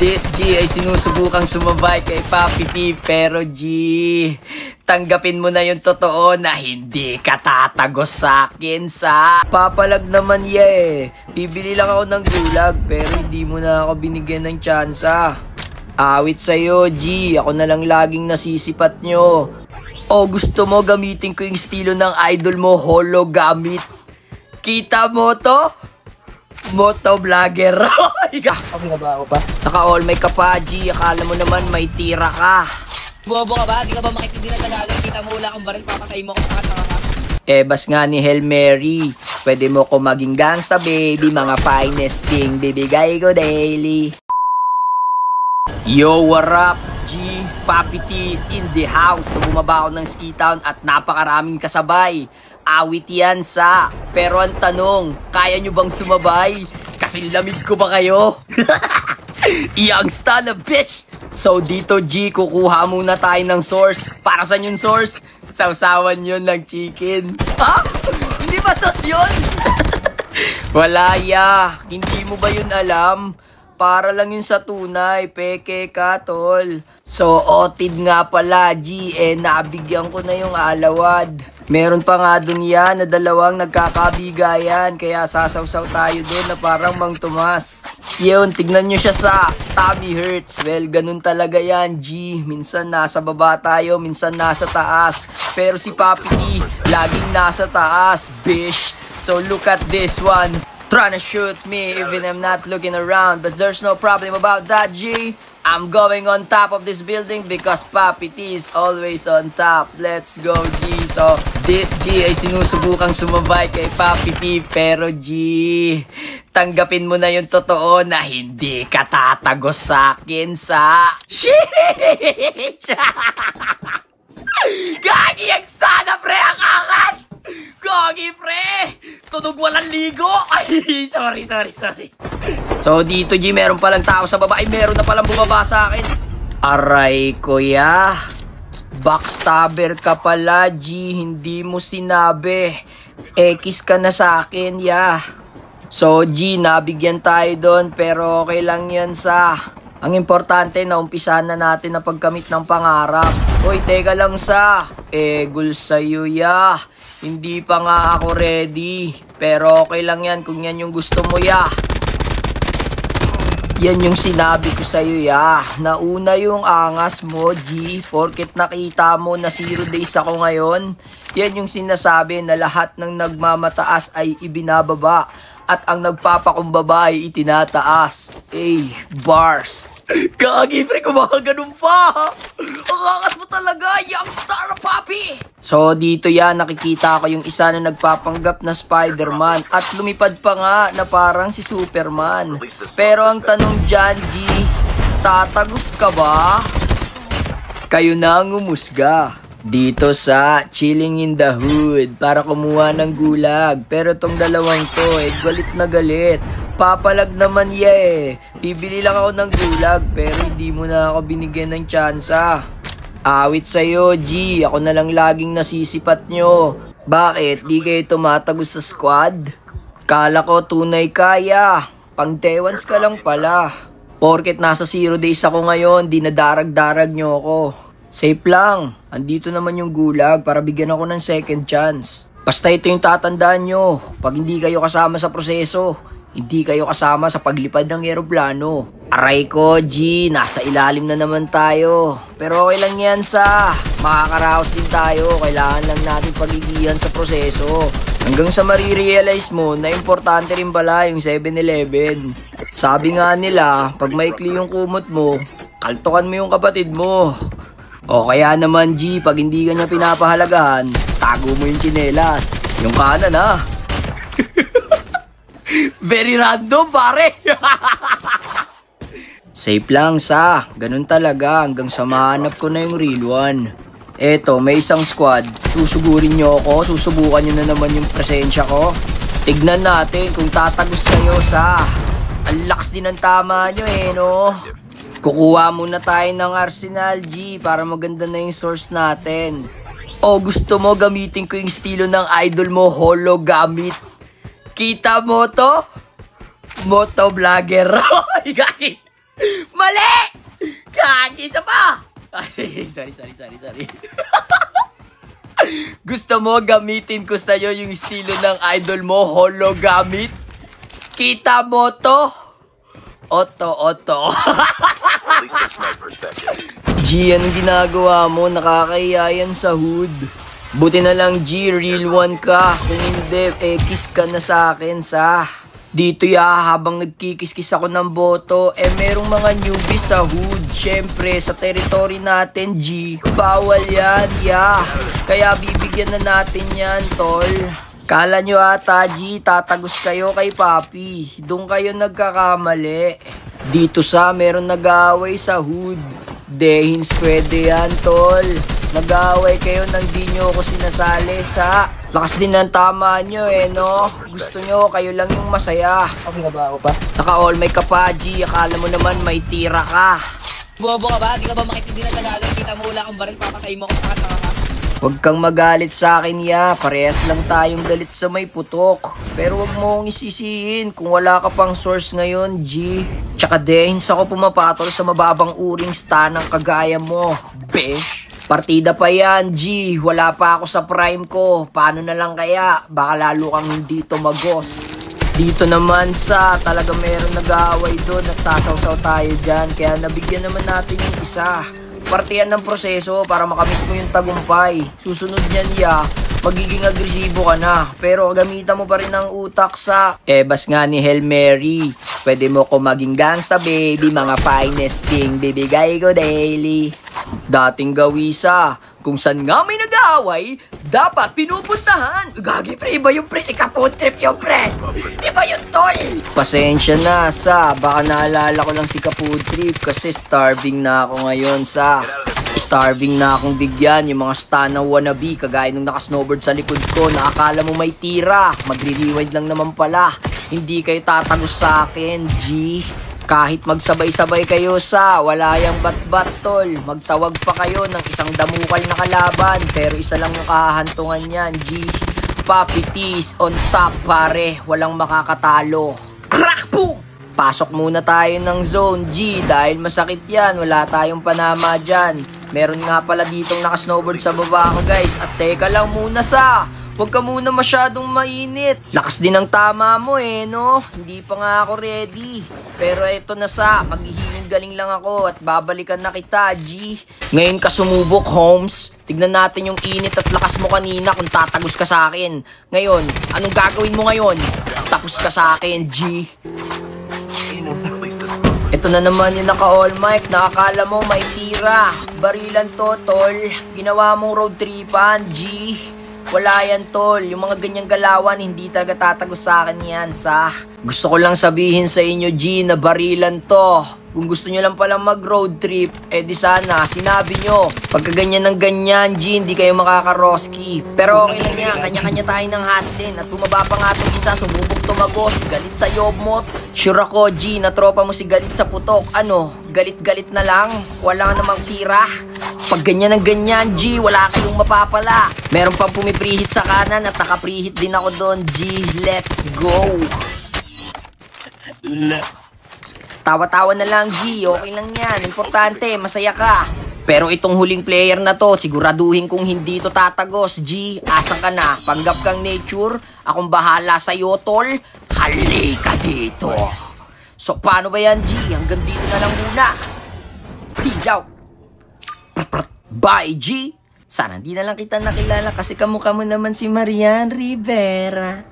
This G ay sinusubukang sumabay kay Papi P. Pero G, tanggapin mo na yung totoo na hindi ka tatagos sa akin sa papalag naman Bibili lang ako ng gulag pero hindi mo na ako binigyan ng tsansa. Awit sa'yo G, ako na lang laging nasisipat nyo. O gusto mo gamitin ko yung estilo ng idol mo, holo gamit. Kita mo to? Motovlogger. Okay na ba ako pa? Naka-all may ka pa, G. Akala mo naman may tira ka. Bobo ka ba? Di ka ba makitindi na Tagalog? Kita mo wala kang baril, papatay mo ko sa kata ka. Bas nga ni Hail Mary. Pwede mo ko maging gangsta baby. Mga finest thing bibigay ko daily. Yo, what up? G, Papi T's in the house. So bumaba ako ng Ski Town at napakaraming kasabay. Awit yan sa. Pero ang tanong, kaya nyo bang sumabay? Kasi lamig ko ba kayo? Youngsta na bitch! So dito G, kukuha muna tayo ng source. Para saan yung source? Sausawan yun ng chicken. Ha? Hindi ba sauce yun? Wala hindi mo ba yun alam? Para lang yun sa tunay, peke ka tol. So otid nga pala G, nabigyan ko na yung alawad. Meron pa nga dun yan na dalawang nagkakabigayan. Kaya sasawsaw tayo dun na parang Mang Tomas. Yun, tignan nyo siya sa tummy hurts. Well, ganun talaga yan G. Minsan nasa baba tayo, minsan nasa taas. Pero si Papi T, laging nasa taas, bish. So look at this one. Trying to shoot me even I'm not looking around. But there's no problem about that G. I'm going on top of this building because Papi T is always on top. Let's go G. So this G ay sinusubukang sumabay kay Papi T. Pero G, tanggapin mo na yung totoo na hindi ka tatagos sa akin sa sheesh. Gagi ang sana pre, ang angas. Gagi pre, tunog walang ligo. Ay, sorry. So dito G, meron palang tao sa baba. Ay, meron na palang bumaba sa akin. Aray kuya, backstabber ka pala G. Hindi mo sinabi. X ka na sa akin So G, nabigyan tayo doon. Pero okay lang yan sa. Ang importante na umpisahan na natin na pagkamit ng pangarap. Uy, teka lang sa. Gul sa'yo Hindi pa nga ako ready. Pero okay lang yan kung yan yung gusto mo Yan yung sinabi ko sa'yo Nauna yung angas mo G. Porket nakita mo na 0 days ako ngayon. Yan yung sinasabi na lahat ng nagmamataas ay ibinababa. At ang nagpapakumbaba ay itinataas. Bars. Gagi, pre, kumakaganun pa. Ang angas mo talaga, youngster na Papi. So, dito nakikita ko yung isa na nagpapanggap na Spider-Man. At lumipad pa nga na parang si Superman. Pero ang tanong dyan, G, tatagos ka ba? Kayo na ang umusga. Dito sa Chilling in the Hood para kumuha ng gulag. Pero tong dalawang to galit na galit. Papalag naman Bibili lang ako ng gulag pero hindi mo na ako binigyan ng tsansa. Awit sa'yo G, ako na lang laging nasisipat nyo. Bakit? Di kayo tumatagos sa squad? Kala ko tunay kaya. Pang Tewans ka lang pala. Porket nasa 0 days ako ngayon, di nadarag-darag nyo ako. Safe lang. Andito naman yung gulag para bigyan ako ng second chance. Basta ito yung tatandaan nyo. Pag hindi kayo kasama sa proseso, hindi kayo kasama sa paglipad ng eroplano. Aray ko, G, nasa ilalim na naman tayo. Pero okay lang yan sa. Makakaraos din tayo. Kailangan lang natin pagigihan sa proseso. Hanggang sa marirealize mo na importante rin pala yung 7-Eleven. Sabi nga nila, pag maikli yung kumot mo, kaltukan mo yung kapatid mo. O kaya naman G, pag hindi ka niya pinapahalagahan, tago mo yung tsinelas. Yung kanan Very random pare. Safe lang sa. Ganun talaga hanggang sa mahanap ko na yung real one. Eto, may isang squad. Susugurin nyo ako, susubukan nyo na naman yung presensya ko. Tignan natin kung tatagos kayo sa. Ang lakas din ang tama nyo no? Kukuha muna tayo ng Arsenal G para maganda na yung source natin. O gusto mo gamitin ko yung estilo ng idol mo, holo gamit. Kita mo to? Motovlogger. Mali! Kagi, isa pa! Sorry. Gusto mo gamitin ko sa'yo yung estilo ng idol mo, hologamit? Kita mo to? Oto. G, anong ginagawa mo? Nakakahiya yan sa hood. Buti na lang, G, real one ka. Kung hindi, kiss ka na sa akin, sa... Dito habang nagkikis-kis ako ng boto, merong mga newbies sa hood. Syempre, sa territory natin, G, bawal yan, Kaya bibigyan na natin yan, tol. Kala nyo ata, G, tatagos kayo kay Papi. Doon kayo nagkakamali. Dito meron nag-aaway sa hood. Dehins, pwede yan, tol. Nag-aaway kayo nang di nyo ako sinasali sa... Lakas din ang tama nyo no? Gusto nyo, kayo lang yung masaya. Okay na ba ako pa? Naka-all may ka pa, G. Akala mo naman may tira ka. Bobo ka ba? Di ka ba makitindi na Tagalog? Kita mo wala kang baril, papatay mo ako sa kata ka. Huwag kang magalit sa akin, Parehas lang tayong galit sa may putok. Pero wag mo akong isisihin kung wala ka pang source ngayon, G. Tsaka dehins ako pumapatol sa mababang uring stanang kagaya mo, besh. Partida pa yan, G. Wala pa ako sa prime ko. Paano na lang kaya? Baka lalo kang hindi tumagos. Dito naman talaga meron nag-aaway doon at sasawsaw tayo dyan. Kaya nabigyan naman natin yung isa. Partiyan ng proseso para makamit mo yung tagumpay. Susunod niyan, magiging agresibo ka na. Pero gamitan mo pa rin ang utak sa bas nga ni Hail Mary. Pwede mo ko maging gangsta baby. Mga finest thing bibigay ko daily. Dating gawisa, kung saan nga may nag-aaway, dapat pinupuntahan. Gagi pre, iba yung pre, si Kaput Trip yung pre. Iba yung tol. Pasensya na, baka naalala ko lang si Kaput Trip kasi starving na ako ngayon, Starving na akong bigyan yung mga stan na wannabe kagaya nung naka-snowboard sa likod ko na akala mo may tira. Magre-rewind lang naman pala. Hindi kayo tatagos sa akin, G. Kahit magsabay-sabay kayo wala yang bat-bat, tol. Magtawag pa kayo ng isang damukal na kalaban, pero isa lang yung kahahantungan yan, G. Papi T's on top, pare. Walang makakatalo. Crack! Boom! Pasok muna tayo ng zone, G, dahil masakit yan. Wala tayong panama dyan. Meron nga pala ditong naka-snowboard sa baba ko, guys. At teka lang muna, huwag ka muna masyadong mainit. Lakas din ang tama mo no? Hindi pa nga ako ready. Pero eto na maghihiling galing lang ako at babalikan na kita, G. Ngayon ka sumubok, Holmes. Tignan natin yung init at lakas mo kanina kung tatagos ka sa akin. Ngayon, anong gagawin mo ngayon? Tapos ka sa akin, G. Ito na naman yung naka-all mic. Nakakala mo may tira. Barilan to, tol. Ginawa mong road tripan, G. Wala yan, tol. Yung mga ganyang galawan, hindi talaga tatagos sa akin yan, Gusto ko lang sabihin sa inyo, G, na barilan to. Kung gusto nyo lang palang mag-road trip, di sana, sinabi nyo. Pagka ganyan ng ganyan, G, hindi kayo makakaroski. Pero okay lang yan, kanya-kanya tayo ng haslin. At bumaba pa nga itong isa, sumubok tumagos, galit sa yobmot. Sure ako, G, na tropa mo si galit sa putok. Galit-galit na lang, wala namang tira. Pag ganyan ng ganyan, G, wala kayong mapapala. Meron pang pumiprihit sa kanan at nakaprihit din ako doon, G. Let's go! Tawa-tawa na lang, G. Okay lang yan. Importante, masaya ka. Pero itong huling player na to, siguraduhin kung hindi to tatagos, G. Asa ka na? Panggap kang nature. Akong bahala sa'yo, tol. Halika dito. So, paano ba yan, G? Hanggang dito na lang muna. Peace out. Bye, G. Sana di na lang kita nakilala kasi kamukha mo naman si Marian Rivera.